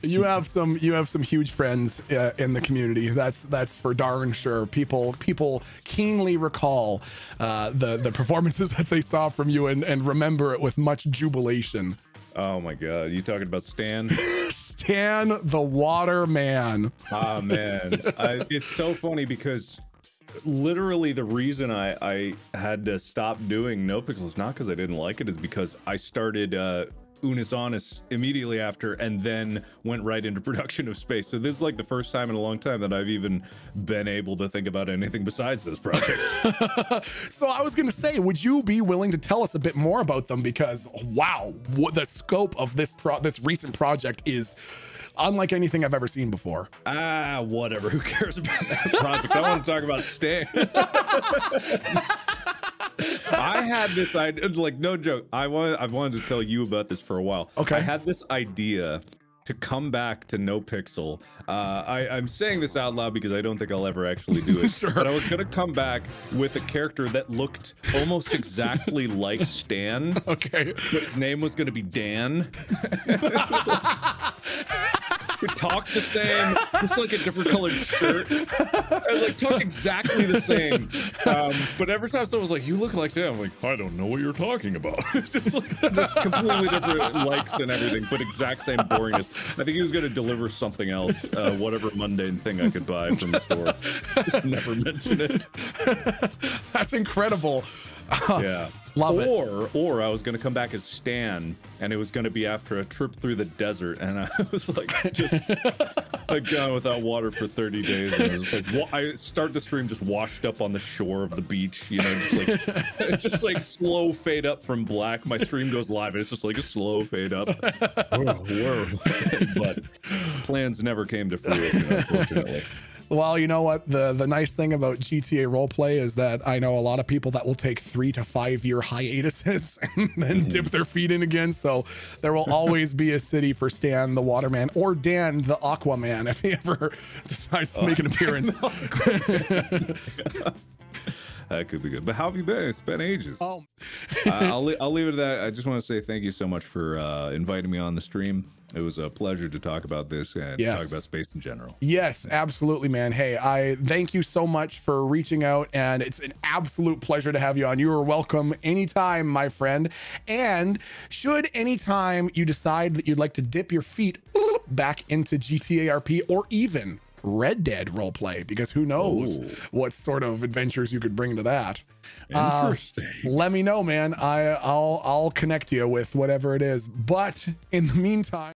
You have some huge friends in the community. That's for darn sure. People keenly recall the performances that they saw from you and remember it with much jubilation. Oh my God, you talking about Stan? Stan the Waterman. Ah man, it's so funny because literally the reason I had to stop doing NoPixel is not because I didn't like it, is because I started Unis Honest immediately after and then went right into production of Space. So this is like the first time in a long time that I've even been able to think about anything besides those projects. So I was going to say, would you be willing to tell us a bit more about them? Because wow, what the scope of this recent project is unlike anything I've ever seen before. Ah, whatever. Who cares about that project? I want to talk about Stan. I had this idea, like no joke. I've wanted to tell you about this for a while. Okay. I had this idea to come back to NoPixel. I'm saying this out loud because I don't think I'll ever actually do it. Sure. But I was gonna come back with a character that looked almost exactly like Stan. Okay. But his name was gonna be Dan. We talked the same, just like a different colored shirt. And like talked exactly the same. But every time someone was like, "You look like that," I'm like, "I don't know what you're talking about." It's just like just completely different likes and everything, but exact same boringness. I think he was gonna deliver something else, whatever mundane thing I could buy from the store. Just never mention it. That's incredible. Yeah. Love it. Or I was gonna come back as Stan, and it was gonna be after a trip through the desert, and I was like just a guy without water for 30 days. And I was like, I start the stream just washed up on the shore of the beach, you know, just like slow fade up from black. My stream goes live, and it's just like a slow fade up. Whoa. But plans never came to fruition, unfortunately. Well, you know what? The nice thing about GTA roleplay is that I know a lot of people that will take 3 to 5 year hiatuses and then dip their feet in again. So there will always be a city for Stan the Waterman or Dan the Aquaman if he ever decides to make an appearance. That could be good. But how have you been? It's been ages. Oh. I'll leave it at that. I just want to say thank you so much for inviting me on the stream. It was a pleasure to talk about this and talk about space in general. Yes, absolutely, man. Hey, I thank you so much for reaching out, and it's an absolute pleasure to have you on. You are welcome anytime, my friend. And should anytime you decide that you'd like to dip your feet back into GTA RP or even Red Dead roleplay, because who knows what sort of adventures you could bring to that. Interesting. Let me know, man. I'll connect you with whatever it is. But in the meantime,